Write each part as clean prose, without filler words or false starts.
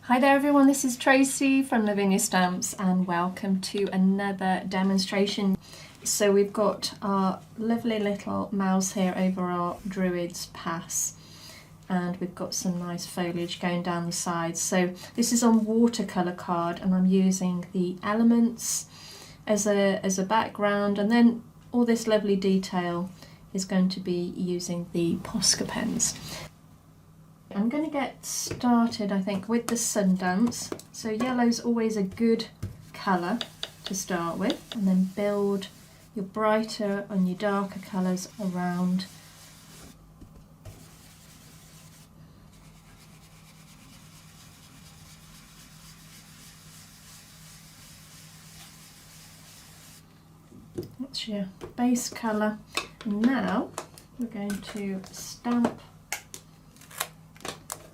Hi there everyone, this is Tracy from Lavinia Stamps and welcome to another demonstration. So we've got our lovely little mouse here over our Druid's pass and we've got some nice foliage going down the sides. So this is on watercolour card and I'm using the elements as a background, and then all this lovely detail is going to be using the Posca pens. I'm going to get started, I think, with the Sundance. So yellow's always a good colour to start with, and then build your brighter and your darker colours around. That's your base colour. And now we're going to stamp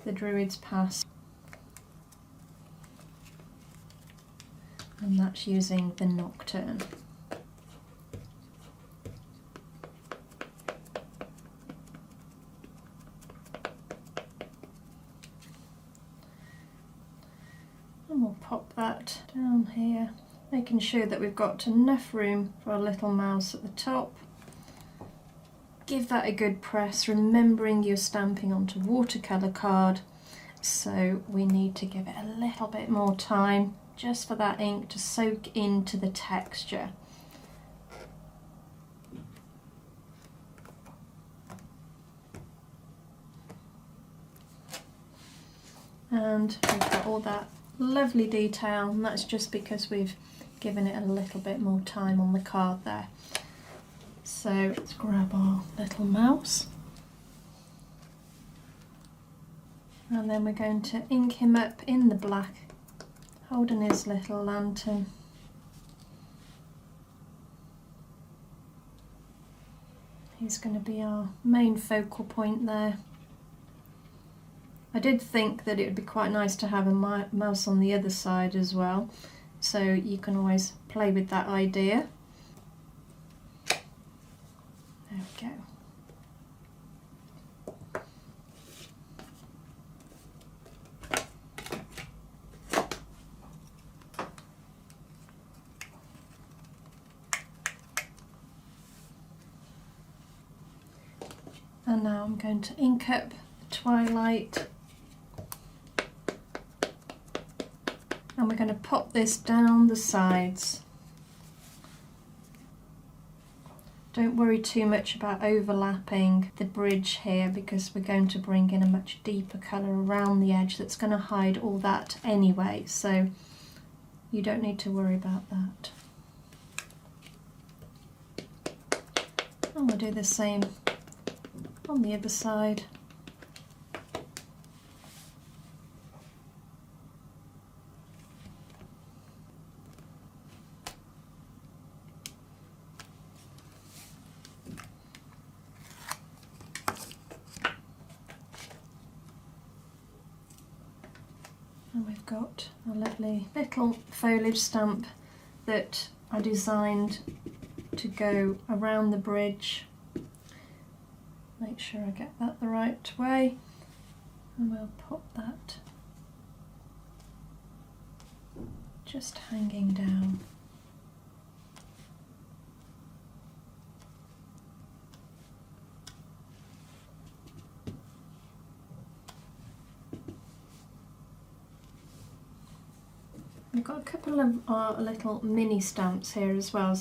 the Druid's Pass, and that's using the Nocturne. And we'll pop that down here, making sure that we've got enough room for our little mouse at the top. Give that a good press, remembering you're stamping onto watercolour card, so we need to give it a little bit more time just for that ink to soak into the texture. And we've got all that lovely detail, and that's just because we've given it a little bit more time on the card there. So let's grab our little mouse, and then we're going to ink him up in the black, holding his little lantern. He's going to be our main focal point there. I did think that it would be quite nice to have a mouse on the other side as well, so you can always play with that idea. There we go. And now I'm going to ink up the twilight, and we're going to pop this down the sides. Don't worry too much about overlapping the bridge here, because we're going to bring in a much deeper colour around the edge that's going to hide all that anyway, so you don't need to worry about that. And we'll do the same on the other side. And we've got a lovely little foliage stamp that I designed to go around the bridge. Make sure I get that the right way, and we'll pop that just hanging down. We've got a couple of our little mini stamps here as well.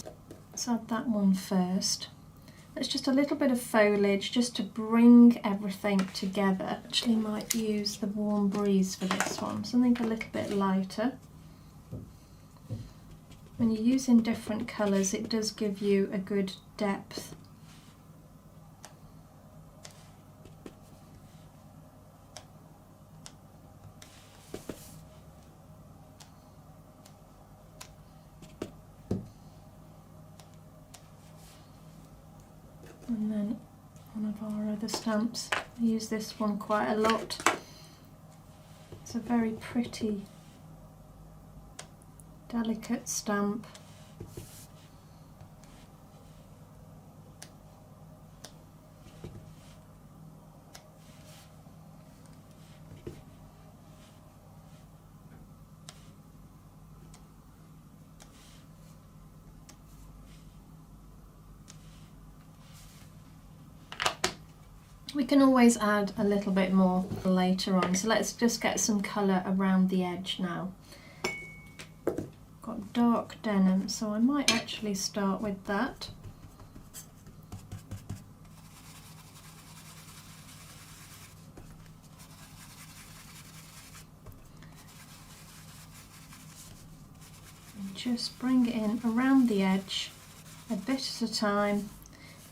Let's add that one first. It's just a little bit of foliage just to bring everything together. Actually might use the Warm Breeze for this one, something a little bit lighter. When you're using different colours, it does give you a good depth. And then one of our other stamps, I use this one quite a lot. It's a very pretty, delicate stamp. We can always add a little bit more later on. So let's just get some colour around the edge now. Got dark denim, so I might actually start with that. And just bring it in around the edge, a bit at a time.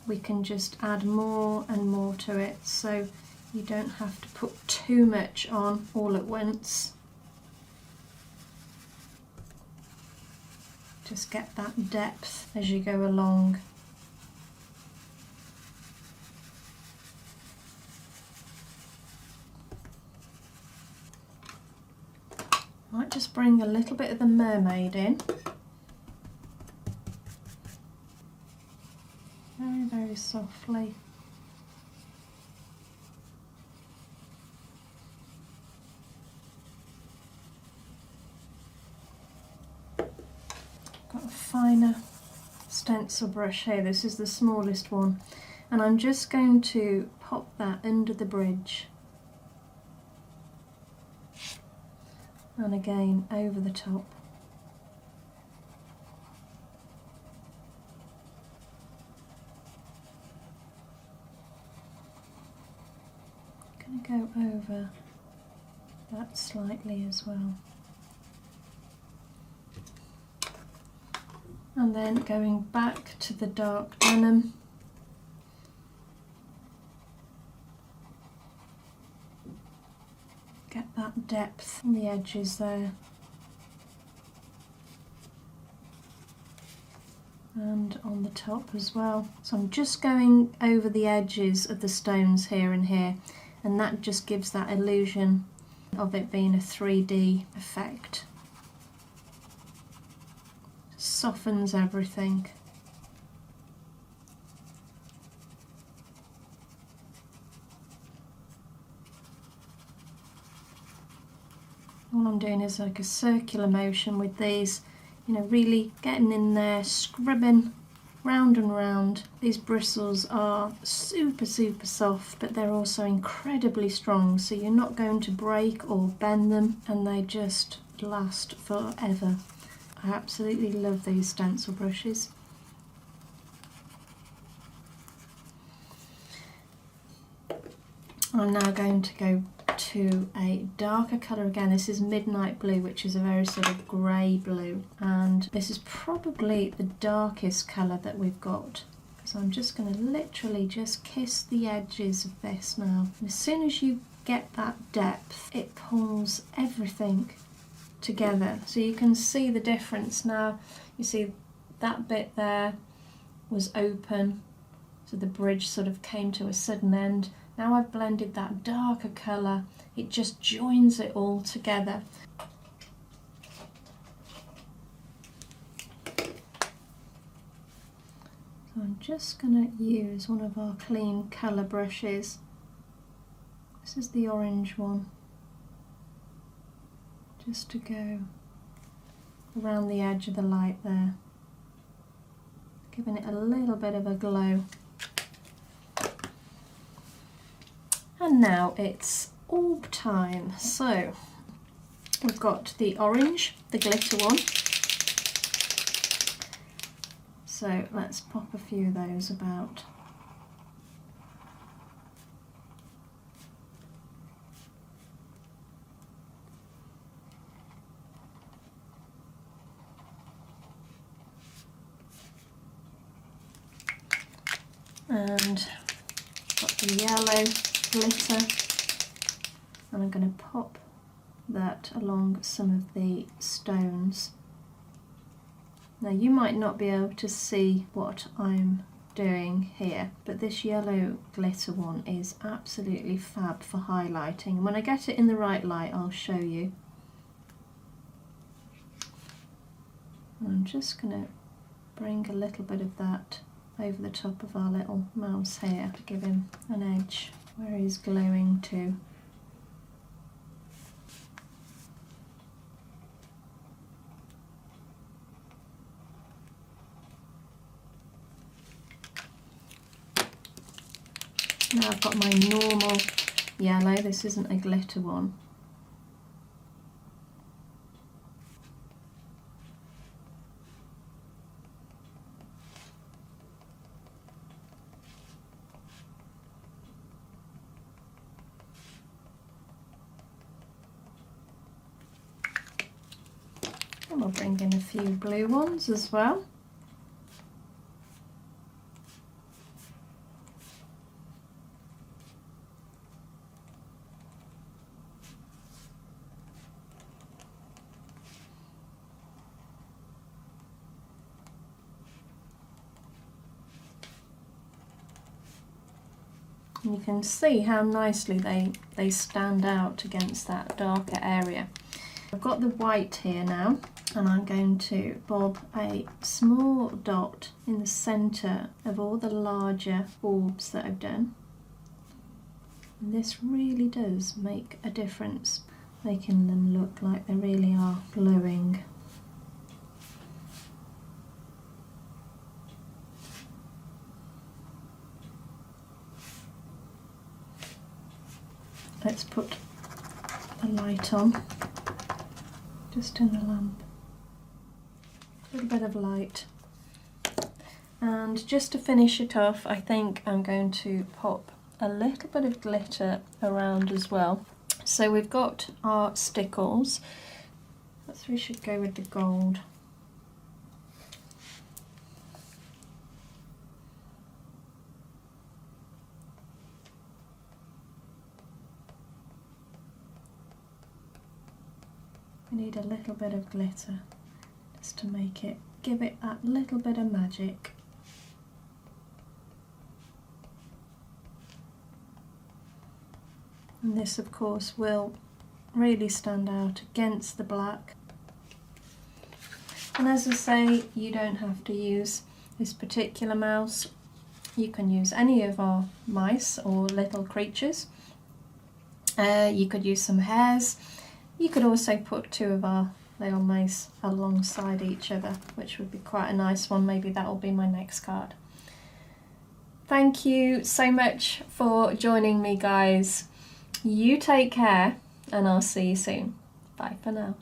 We can just add more and more to it, so you don't have to put too much on all at once. Just get that depth as you go along. Might just bring a little bit of the mermaid in. Very, very softly. Got a finer stencil brush here. This is the smallest one, and I'm just going to pop that under the bridge, and again over the top. Go over that slightly as well, and then going back to the dark denim, get that depth on the edges there, and on the top as well. So I'm just going over the edges of the stones here and here, and that just gives that illusion of it being a 3D effect. Softens everything. All I'm doing is like a circular motion with these, you know, really getting in there, scrubbing round and round. These bristles are super soft, but they're also incredibly strong, so you're not going to break or bend them, and they just last forever. I absolutely love these stencil brushes. I'm now going to go to a darker colour again. This is Midnight Blue, which is a very sort of grey blue, and this is probably the darkest colour that we've got. So I'm just going to literally just kiss the edges of this now. And as soon as you get that depth, it pulls everything together. So you can see the difference now. You see that bit there was open, so the bridge sort of came to a sudden end. Now I've blended that darker colour, it just joins it all together. So I'm just going to use one of our clean colour brushes. This is the orange one, just to go around the edge of the light there, giving it a little bit of a glow. And now it's orb time. So we've got the orange, the glitter one. So let's pop a few of those about. And got the yellow glitter, and I'm going to pop that along some of the stones. Now you might not be able to see what I'm doing here, but this yellow glitter one is absolutely fab for highlighting, and when I get it in the right light I'll show you. I'm just going to bring a little bit of that over the top of our little mouse here to give him an edge where he's glowing to. Now I've got my normal yellow, this isn't a glitter one. And we'll bring in a few blue ones as well. And you can see how nicely they stand out against that darker area. I've got the white here now, and I'm going to bob a small dot in the centre of all the larger orbs that I've done. And this really does make a difference, making them look like they really are glowing. Let's put the light on, just in the lamp. A little bit of light. And just to finish it off, I think I'm going to pop a little bit of glitter around as well. So we've got our stickles. Perhaps we should go with the gold. We need a little bit of glitter just to make it, give it that little bit of magic. And this of course will really stand out against the black. And as I say, you don't have to use this particular mouse. You can use any of our mice or little creatures. You could use some hairs. You could also put two of our little mice alongside each other, which would be quite a nice one. Maybe that will be my next card. Thank you so much for joining me, guys. You take care, and I'll see you soon. Bye for now.